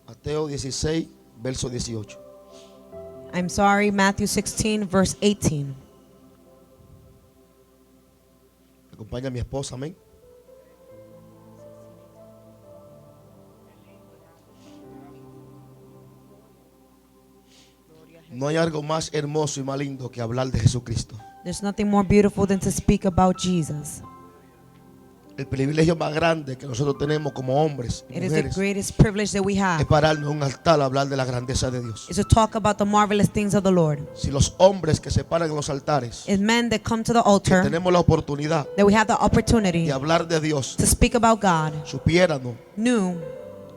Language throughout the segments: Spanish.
Mateo 16, verso 18. I'm sorry, Matthew 16, verse 18. Acompaña a mi esposa, amén. No hay algo más hermoso y más lindo que hablar de Jesucristo. There's nothing more beautiful than to speak about Jesus. El privilegio más grande que nosotros tenemos como hombres y It is the mujeres greatest privilege that we es have, pararnos en un altar a hablar de la grandeza de Dios. is to talk about the marvelous things of the Lord. Si los hombres que se paran en los altares, It's men that come to the que altar, tenemos la oportunidad that we have the opportunity de hablar de Dios, to speak about God, supiéramos knew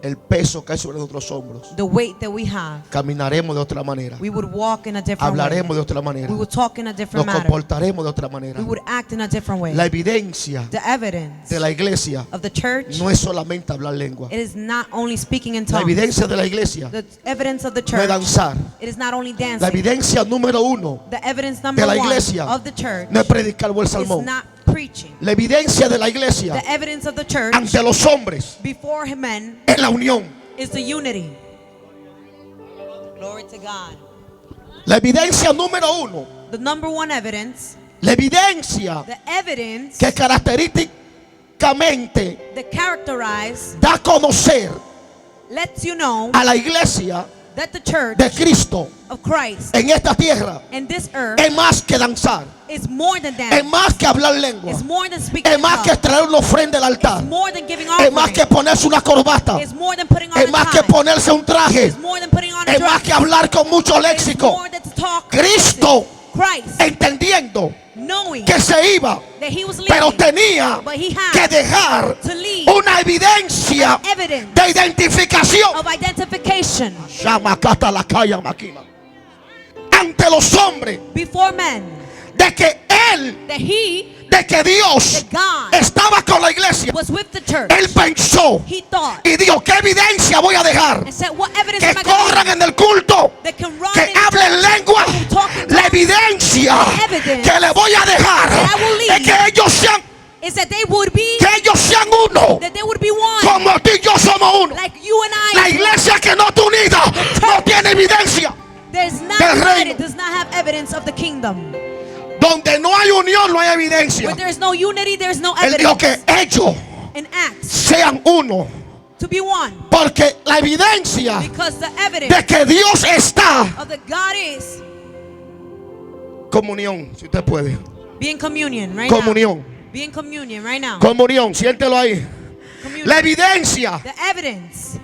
el peso que hay sobre nuestros hombros, the weight that we have, caminaremos de otra manera, we would walk in a different way. hablaremos de otra manera, We would talk in a nos different manner. comportaremos de otra manera. We would act in a different way. La evidencia The evidence de la iglesia of the church, no es solamente hablar lengua. it is not only speaking in La tongues. evidencia de la iglesia The evidence of the no es church, danzar. it is not only La dancing. evidencia número uno The evidence de number la one iglesia of the church no es predicar buen is salmón. not preaching. La evidencia de la iglesia The evidence of the church ante los hombres before men es la unión. is the unity. Glory to God. La evidencia número uno, The number one evidence, la evidencia the evidence que característicamente that characterize, da a conocer lets you know a la iglesia that the church de Cristo of Christ en esta tierra and this earth es más que danzar, is more than es that. más que hablar lengua, It's more than speaking es in más que tongues. traer una ofrenda al altar, It's more than giving es más que offering. ponerse una corbata, It's more than putting on es a más que tie. ponerse un traje, It's more than putting on a es más dress. que hablar con mucho It's léxico. more than to talk. Cristo, Christ, entendiendo knowing que se iba, that he was pero leaving, tenía but he had que dejar to leave una evidencia evidence de identificación of identification Shamakata la kaya makima, ante los hombres before men, de que él, that he, de que Dios that God estaba con la iglesia. was with the church. Él pensó He thought y dijo: ¿qué evidencia voy a dejar? and said, what evidence Que am I going corran to en el culto, that can run que in the hablen church, lengua. that can talk in La tongues? evidencia The evidence que le voy a dejar that I will leave es que ellos sean, is that they would be, uno, that they would be one, como tú y yo somos uno. like you and La I. iglesia que no está unida no tiene evidencia. There's not del united, reino. does not have evidence of the kingdom. Donde no hay unión, no hay evidencia. Where there's no unity, there's no Él dijo que evidence. ellos In Acts, sean uno, to be one, porque la evidencia because the evidence de que Dios está, of the God is comunión, si usted puede, be in communion right now. comunión, Be in communion right now. comunión, siéntelo ahí. Communion. La evidencia The evidence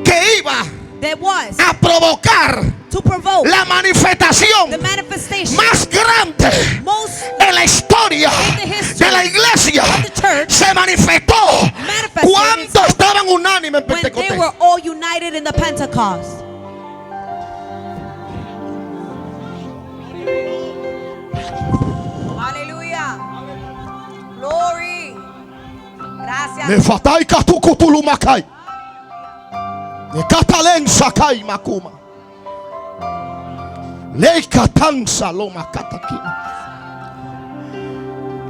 que iba that was a provocar to provoke la manifestación the manifestation más grande most en la historia in the history de la iglesia of the church se manifestó manifested cuando estaban unánimes en when they Pentecostés. were all united in the Pentecost. Hallelujah. Glory. Gracias. Me fatai katukutulu makai. Me katalen sakai makuma. Le katansa loma katakina.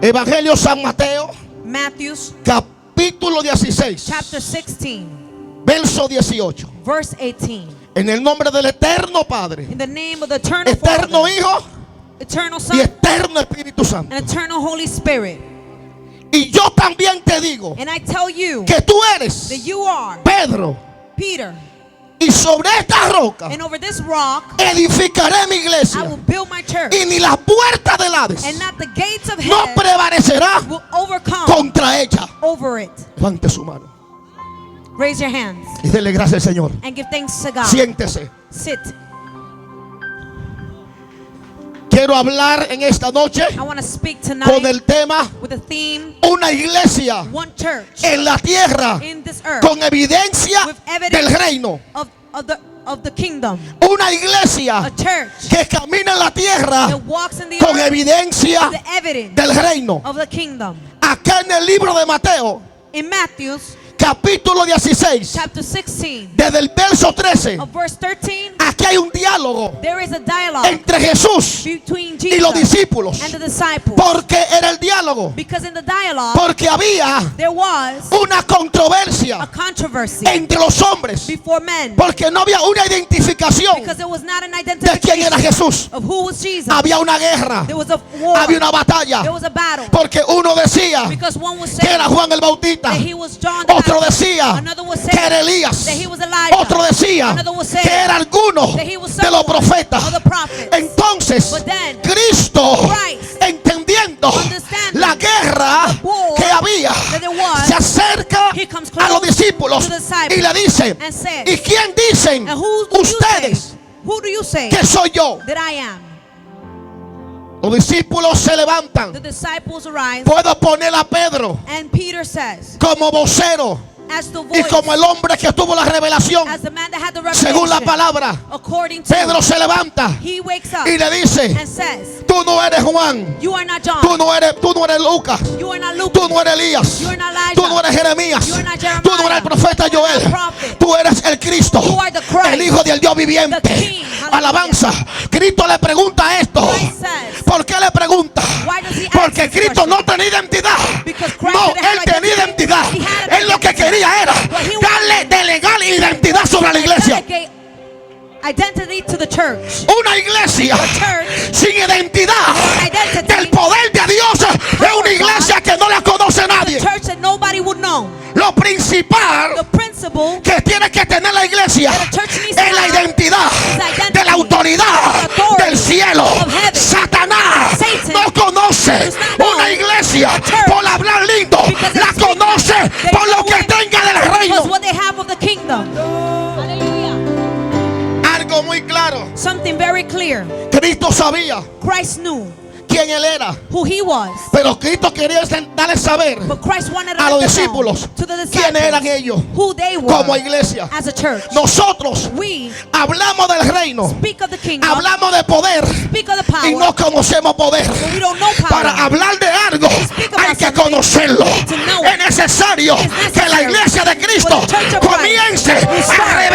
Evangelio San Mateo, Matthew capítulo 16, chapter 16, verso 18. verse 18. En el nombre del eterno Padre, In the name of the eternal eterno Father, Hijo eternal y Son, eterno Espíritu Santo. and eternal Holy Spirit. Y yo también te digo And I tell you que tú eres that you are Pedro, Peter, y sobre esta roca and over this rock edificaré mi I iglesia, will build my church, y ni las puertas del Hades and not the gates of no hell prevalecerá will overcome contra ella. over it. Levante su mano Raise your hands y dele gracias al Señor. and give thanks to God. Siéntese. Sit. Quiero hablar en esta noche I want to speak con tonight el tema with a theme, una iglesia one church en la tierra in this earth con evidencia with evidence del reino. of the kingdom. Una iglesia A church que camina en la tierra that walks in the con earth evidencia with the evidence del reino. of the kingdom. Acá en el libro de Mateo In Matthew, capítulo 16, chapter 16, desde el verso 13, of verse 13, aquí hay un diálogo there is a dialogue entre Jesús between y los Jesus discípulos. and the disciples. ¿Por qué era el diálogo? Because in the dialogue, Porque había there was una a controversia controversy entre los hombres. before men. Porque no había una identificación Because there was not an de quién era identification Jesús. of who was Jesus. Había una guerra, There was a war. había una batalla. There was a battle. Porque uno decía Because one was que era saying Juan el Bautista, that he was John the otro Baptist. decía Another was que era saying Elías, that he was Elijah. otro decía Another was saying que era alguno that he was de los someone profetas. of the prophets. Entonces But then, Cristo, Christ, entendiendo understanding la guerra the war que había, that there was, se acerca he comes a los close discípulos to the disciples y le dice: and says, ¿y quién dicen and who do you ustedes say? Who do you say que soy yo? that I am? Los discípulos se levantan. The disciples arise, Puedo poner a Pedro and Peter says, como vocero as the y voice, como el hombre que tuvo la revelación. as the man that had the Según la revelation, palabra, according to, Pedro se levanta he wakes up y le dice: and says, tú no eres Juan, you are not John, tú no eres Lucas, you are not tú Lucas, no eres Elías, you are not Elijah, tú no eres Jeremías, you are not Jeremiah, tú no eres el profeta you are Joel, not prophet, tú eres el Cristo, you are the Christ, el Hijo del Dios viviente. the King. Hallelujah. Alabanza. Cristo le pregunta esto. Christ says, ¿Por qué le pregunta? why does he ask Porque this Cristo question? no tenía identidad. Because Christ No, didn't have él tenía identity. identidad. He had an Él lo que identity. quería era What he darle, delegar identidad sobre la iglesia. Delegate identity to the church. Una iglesia Church sin identidad identity. del poder de Dios es una iglesia que no la conoce nadie. The church that nobody would know. Lo principal The principle que tiene que tener la iglesia that a church needs to es la have identidad is identity, de la autoridad the authority del cielo. of heaven. Satanás Satan no conoce does not know una iglesia a church por hablar lindo, because la they speak, conoce they por know lo que it tenga del because reino. what they have of the kingdom. Hallelujah. Algo muy claro. Something very clear. Cristo sabía Christ knew quién él era, who he was. pero Cristo quería darle saber But Christ wanted a los to let them know discípulos to the quiénes eran disciples ellos who they were como iglesia. as a church. Nosotros We hablamos del reino, speak of the kingdom, hablamos de poder speak of the power, y no conocemos poder. but we don't know power. Para hablar de algo speak about hay que something, conocerlo. to know Es necesario It's necessary que la iglesia de Cristo for the church of Christ comience to a start